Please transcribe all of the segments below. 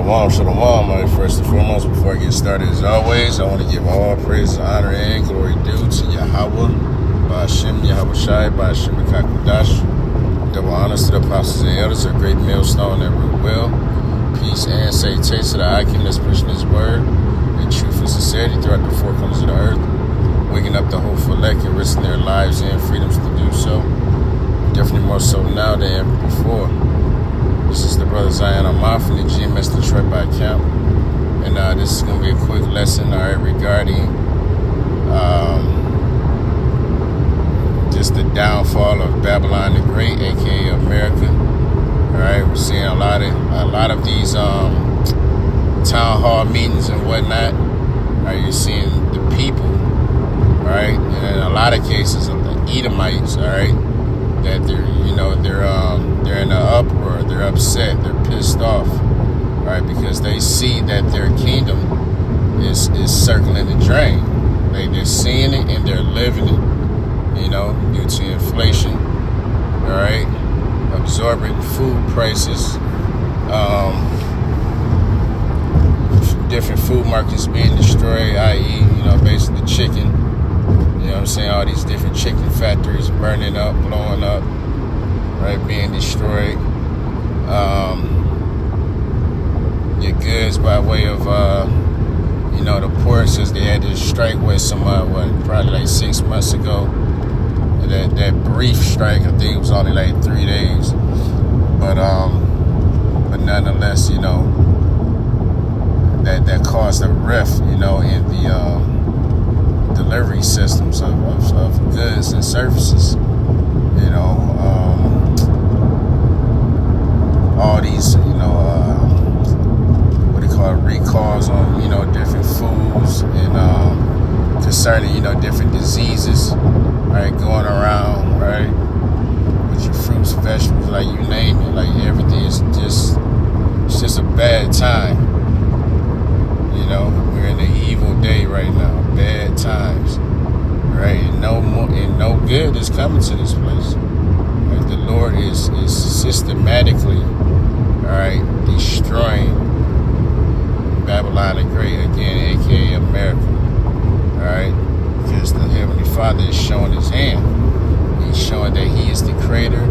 Shalom, shalom. First and foremost, before I get started, as always, I want to give all praise, honor, and glory due to Yahweh, Ba'ashem, Yahweh Shai, Ba'ashem, Kakadash. Double honors to the apostles and elders, a great millstone that root well. Peace and safety to the Akim that's pushing his word, and truth and sincerity throughout the four corners of the earth, waking up the whole elect and risking their lives and freedoms to do so. Definitely more so now than ever before. This is the brother Zion Amar from the GMS Detroit by Camp, and this is going to be a quick lesson, regarding just the downfall of Babylon the Great, aka America. All right, we're seeing a lot of these town hall meetings and whatnot. All right, you're seeing the people, all right, and in a lot of cases of the Edomites, all right, that they're in an uproar, they're upset, they're pissed off, right? Because they see that their kingdom is circling the drain. They're seeing it and they're living it, due to inflation, all right, absorbent food prices, different food markets being destroyed, i.e., basically chicken. All these different chicken factories burning up, blowing up, right, being destroyed. Your goods by way of, the ports, as they had this strike with probably like 6 months ago. That brief strike, I think it was only like 3 days. But nonetheless, that caused a rift, in the delivery systems of goods and services. All these, recalls on, different foods and concerning, different diseases, right, going around, right, with your fruits, vegetables, like you name it, like everything is it's just a bad time. We're in an evil day right now, bad times, right, and no good is coming to this place. Right? The Lord is systematically, all right, destroying Babylon the Great, again, aka America, all right, because the Heavenly Father is showing his hand. He's showing that he is the creator,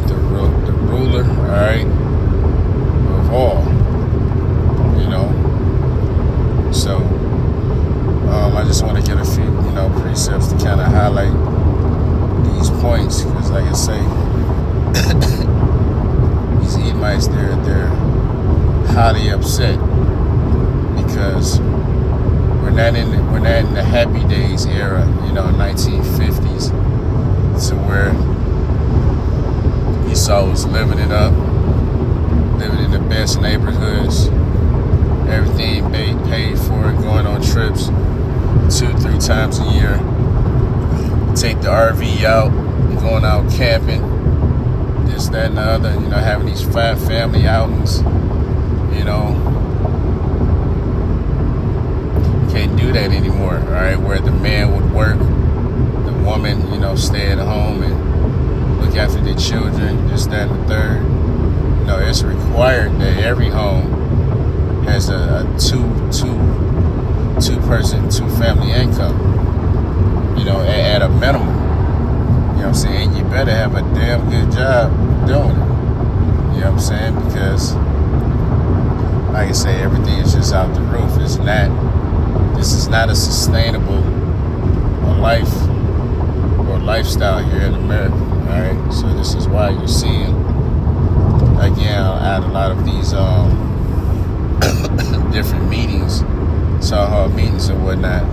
the ruler, all right, of all. So I just want to get a few, precepts to kind of highlight these points, because like I say, these Edumites, they're highly upset because we're not in the happy days era, 1950s, to where Esau was living it up, living in the best neighborhoods, everything paid for, going on trips 2-3 times a year, take the RV out, going out camping, this, that, and the other, having these family outings, can't do that anymore, all right, where the man would work, the woman, stay at home and look after the children, this, that, and the third. It's required that every home has a two-person, two-family income, at a minimum. And you better have a damn good job doing it. Because, like I say, everything is just out the roof. This is not a sustainable life or lifestyle here in America, all right? So this is why you're seeing, again, at a lot of these different meetings, town hall meetings and whatnot,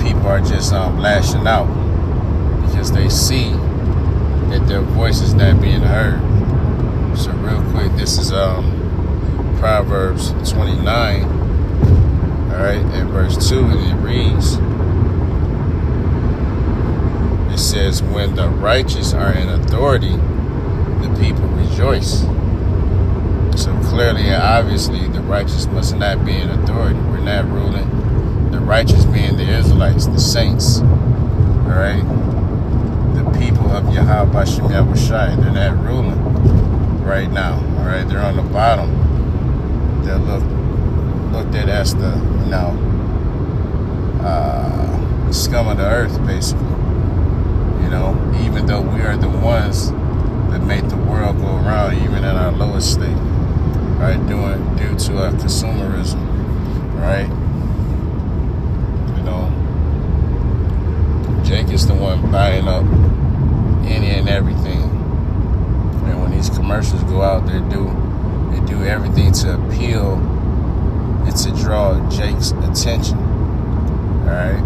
people are just lashing out because they see that their voice is not being heard. So real quick, this is Proverbs 29, all right, and verse 2, and it reads, it says, when the righteous are in authority, the people rejoice. So clearly and obviously, the righteous must not be in authority. We're not ruling. The righteous being the Israelites, the saints, all right? The people of Yahweh Ba'ashem Yahweh Shai, they're not ruling right now, all right? They're on the bottom. they're looked at as the, scum of the earth, basically. Even though we are the ones that make the world go around, even in our lowest state, right? Due to our consumerism, right? Jake is the one buying up any and everything. And when these commercials go out, they do everything to appeal and to draw Jake's attention. All right.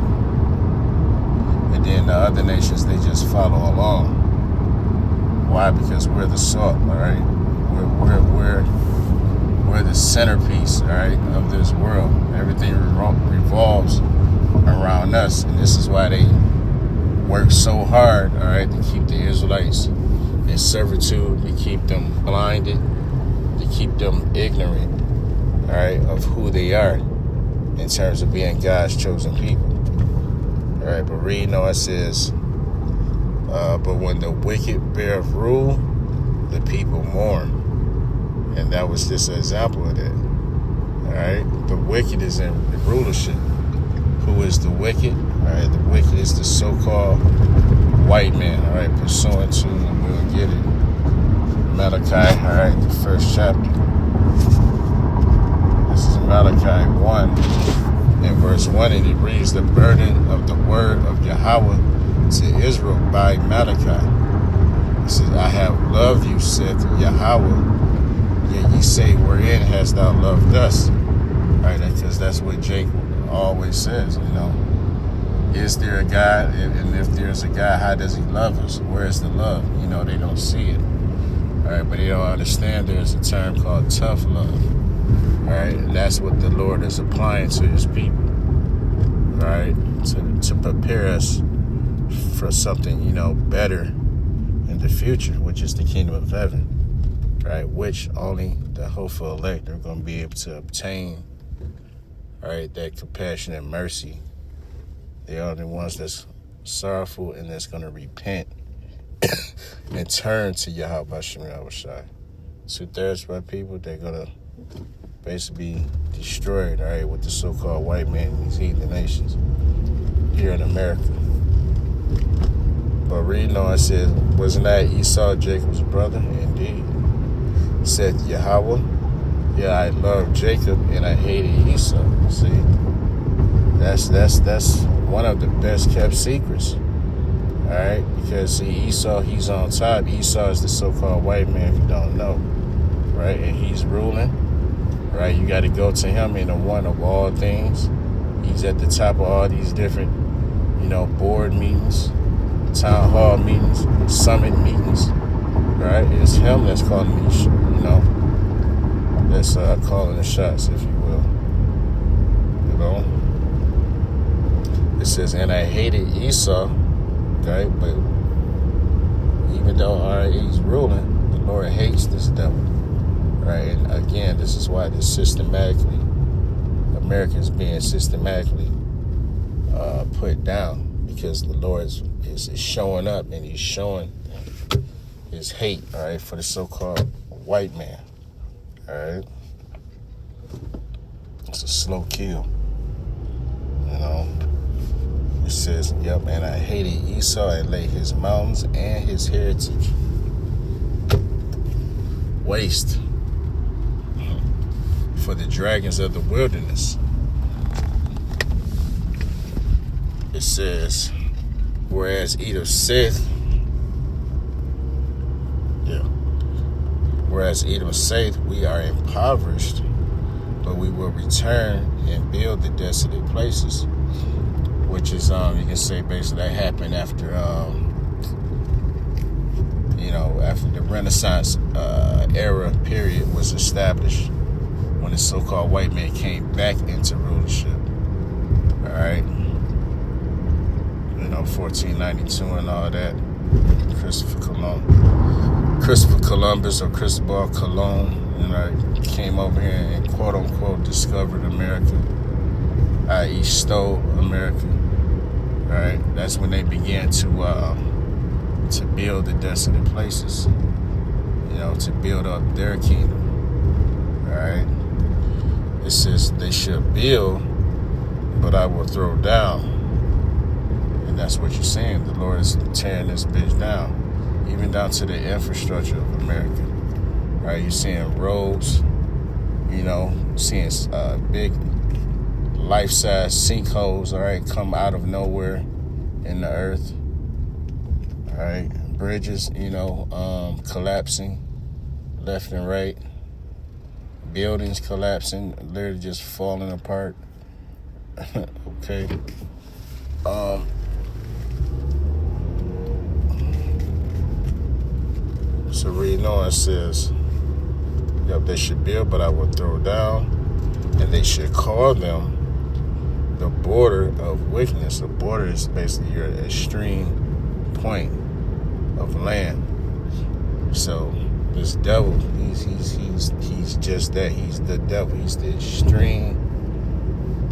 And then the other nations, they just follow along. Why? Because we're the salt. All right. We're the centerpiece. All right, of this world. Everything revolves around us, and this is why they work so hard, all right, to keep the Israelites in servitude, to keep them blinded, to keep them ignorant, all right, of who they are in terms of being God's chosen people. All right, but read on, it says, but when the wicked bear rule, the people mourn. And that was just an example of that. All right, the wicked is in rulership. Who is the wicked? All right, the wicked is the so-called white man. All right, pursuant to, and we'll get it, Malachi. All right, the first chapter. This is Malachi 1 and verse 1, and it reads, the burden of the word of Yahweh to Israel by Malachi. It says, I have loved you, saith Yahweh. Yet ye say, wherein hast thou loved us? All right, because that's what Jake always says, is there a God? And if there's a God, how does he love us? Where is the love? They don't see it. All right, but they don't understand there's a term called tough love. All right, and that's what the Lord is applying to his people. All right, to prepare us for something, better in the future, which is the kingdom of heaven. Right, which only the hopeful elect are going to be able to obtain. All right, that compassion and mercy. They are the ones that's sorrowful and that's going to repent and turn to Yahweh Shem Yahushai. 2/3 of our people, they're going to basically be destroyed, all right, with the so-called white man in these heathen nations here in America. But reading on, it says, wasn't that Esau Jacob's brother? Indeed. Said Yahweh, yeah, I love Jacob and I hated Esau. See, that's one of the best kept secrets. All right, because see, Esau, he's on top. Esau is the so-called white man, if you don't know, right? And he's ruling, right? You got to go to him in the one of all things. He's at the top of all these different, board meetings, town hall meetings, summit meetings. Right, it's him that's calling these, that's calling the shots, if you will. It says, and I hated Esau, right? But even though he's ruling, the Lord hates this devil, right? And again, this is why America is being systematically put down, because the Lord is showing up and he's showing his hate, all right, for the so-called white man, all right? It's a slow kill, It says, yep, and I hated Esau and laid his mountains and his heritage waste for the dragons of the wilderness. It says, whereas Edom saith, we are impoverished, but we will return and build the desolate places. Which is, you can say basically that happened after, after the Renaissance era period was established, when the so-called white man came back into rulership. All right, 1492 and all that. Christopher Columbus or Cristobal Colon, came over here and quote unquote discovered America, i.e. stole America. All right, that's when they began to build the desolate places, to build up their kingdom. All right, it says they should build, but I will throw down. And that's what you're seeing. The Lord is tearing this bitch down, even down to the infrastructure of America. Right? You're seeing roads, seeing big life-size sinkholes, all right, come out of nowhere in the earth. All right, bridges, collapsing left and right. Buildings collapsing, literally just falling apart. Okay. So reading on, it says, they should build, but I will throw down, and they should call them the border of wickedness. A border is basically your extreme point of land. So this devil, he's just that. He's the devil. He's the extreme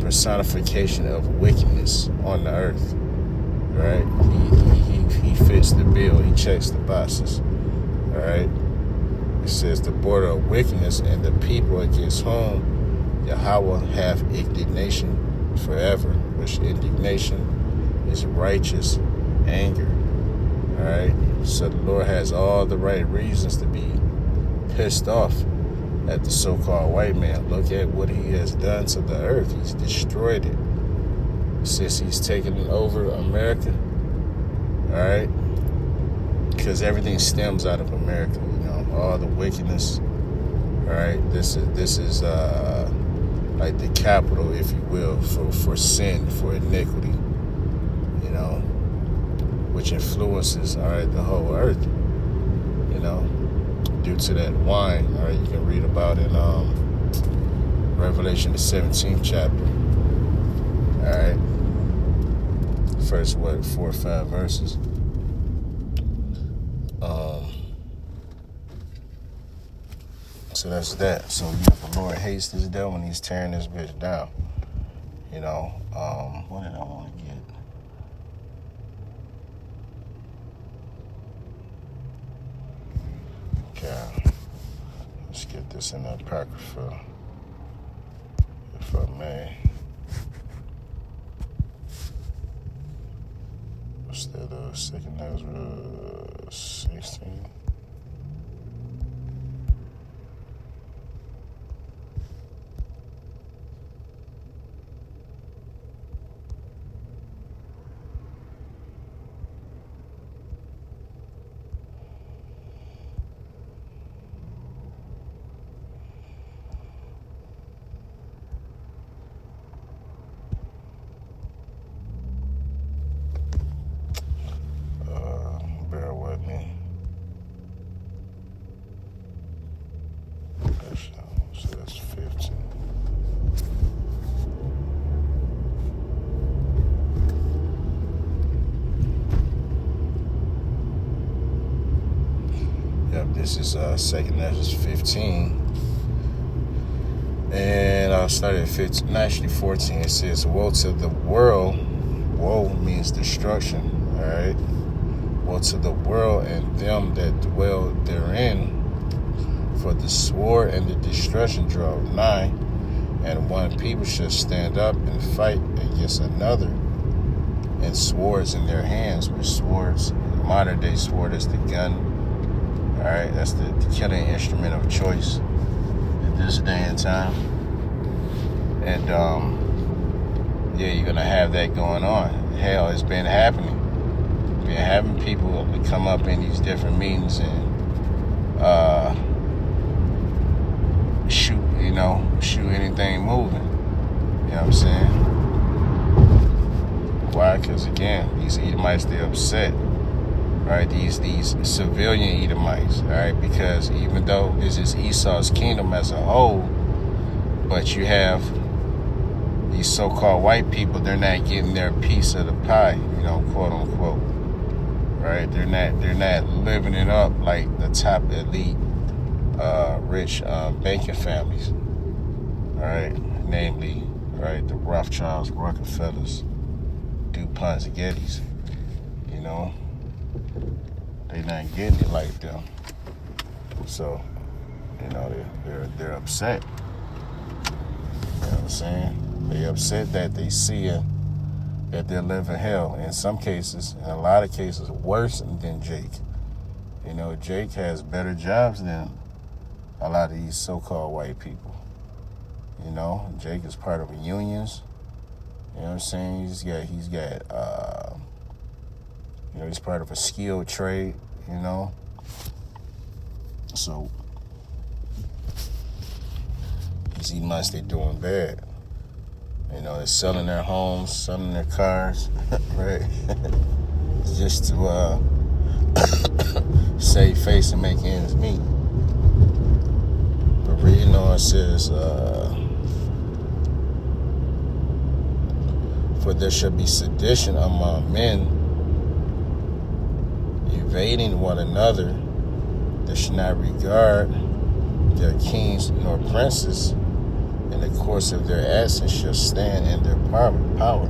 personification of wickedness on the earth. Right? He fits the bill. He checks the boxes. All right. It says the border of wickedness, and the people against whom Yahweh have indignation forever, which indignation is righteous anger. All right. So the Lord has all the right reasons to be pissed off at the so-called white man. Look at what he has done to the earth. He's destroyed it. Since he's taken over America, all right, because everything stems out of America. All the wickedness. All right, this is like the capital, if you will, for sin, for iniquity. Which influences, all right, the whole earth. Due to that wine, all right, you can read about in Revelation the 17th chapter. All right, first 4 or 5 verses. So that's that. So the Lord hates this devil and he's tearing this bitch down. What did I want to get? Okay. Let's get this in the Apocrypha, if I may. What's that? 2nd Ezra 16. Bear with me. So that's 15. Yep, this is 2nd Ezra 15. And I'll start at 15, actually 14. It says, woe to the world. Woe means destruction, all right? Woe to the world and them that dwell therein, for the sword and the destruction draw nigh, and one people shall stand up and fight against another, and swords in their hands. Which swords, modern day sword, is the gun. All right, that's the killing instrument of choice in this day and time. And you're gonna have that going on. Hell, it's been happening. Been having people come up in these different meetings and shoot anything moving. You know what I'm saying? Why? Because again, these Edomites, they're upset. Right? These civilian Edomites, all right? Because even though this is Esau's kingdom as a whole, but you have these so-called white people, they're not getting their piece of the pie, quote unquote. Right? They're not living it up like the top elite rich banking families. All right, namely, right, the Rothschilds, Rockefellers, DuPonts, Gettys. They're not getting it like them. So, they're upset. saying? They upset that they see it, that they're living hell. In some cases, in a lot of cases, worse than Jake. You know, Jake has better jobs than a lot of these so-called white people. You know, Jake is part of the unions. You know what I'm saying? He's got, you know, he's part of a skilled trade, you know. So, these Edumites, they doing bad. You know, they're selling their homes, selling their cars, right? Just to save face and make ends meet. But reading on, it says, for there shall be sedition among men, evading one another. They should not regard their kings nor princes. In the course of their actions shall stand in their power.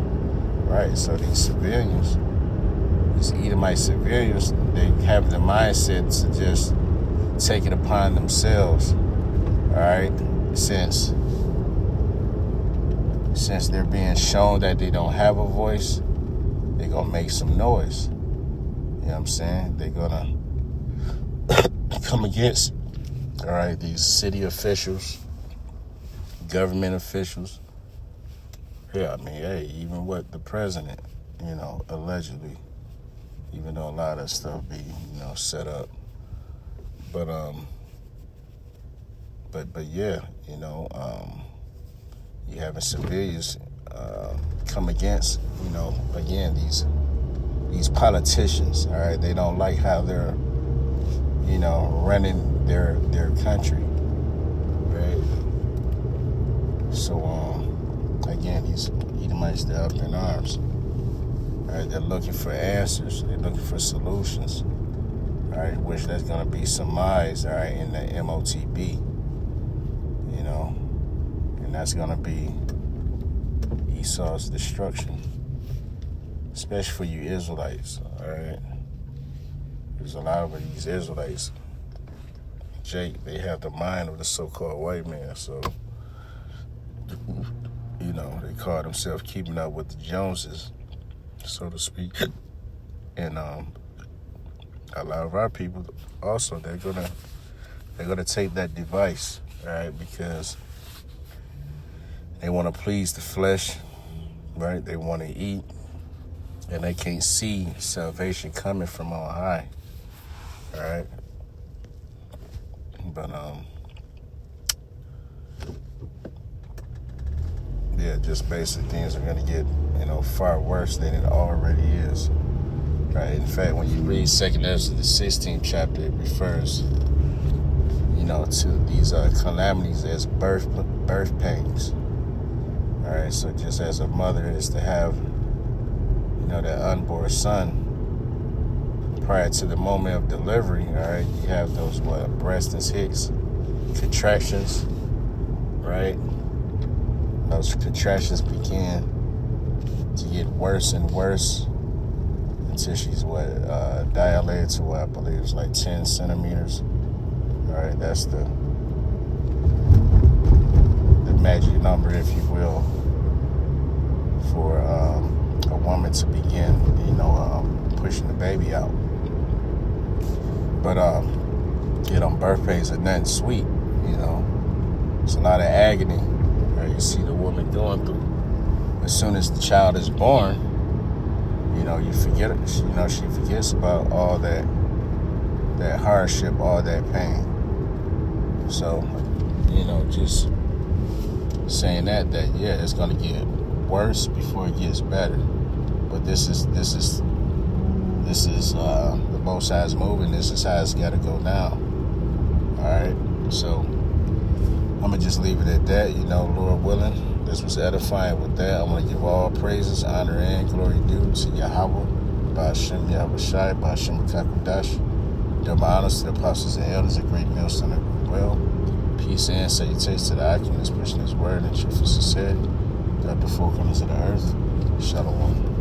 Right? So these civilians, these Edomite civilians, they have the mindset to just take it upon themselves. All right? Since they're being shown that they don't have a voice, they're going to make some noise. You know what I'm saying? They're going to come against, all right, these city officials, government officials. Yeah, I mean, hey, even what the president, you know, allegedly, even though a lot of stuff be, you know, set up. But yeah, you know, you having civilians come against, you know, again, these politicians, all right? They don't like how they're, you know, running their country, right? So, again, these Edomites, they're up in arms, all right? They're looking for answers. They're looking for solutions, all right, which that's going to be surmised, all right, in the MOTB, you know, and that's going to be Esau's destruction, especially for you Israelites, all right? There's a lot of these Israelites, Jake, they have the mind of the so-called white man, so, you know, they call themselves keeping up with the Joneses, so to speak. And a lot of our people also, they're gonna take that device, all right, because they want to please the flesh, right? They want to eat, and they can't see salvation coming from on high, all right? But yeah, just basic things are gonna get, you know, far worse than it already is, right? In fact, when you read 2nd Ezra, the 16th chapter, it refers, you know, to these calamities as birth pains. All right, so just as a mother is to have, you know, that unborn son prior to the moment of delivery, all right, you have those, breast and hips contractions, right? Those contractions begin to get worse and worse until she's, dilated to what I believe is like 10 centimeters. All right, that's the magic number, if you will, for a woman to begin, you know, pushing the baby out. But you know, birth pains are nothing sweet, you know. It's a lot of agony, right? You see the woman going through. As soon as the child is born, you know, you forget it. You know, she forgets about all that hardship, all that pain. So, you know, just saying that yeah, it's gonna get worse before it gets better. But this is the both sides moving. This is how it's gotta go down. All right. So I'm gonna just leave it at that. You know, Lord willing, this was edifying. With that, I'm gonna give all praises, honor, and glory due to Yahweh, Ba'ashem Yahweh Shai, Ba'ashem Kakudash. Double honors to the apostles and elders, a great millstone of well. Peace and salutations to the Acumen, pushing his word and truth and sincerity throughout the four corners of the earth. Shalom.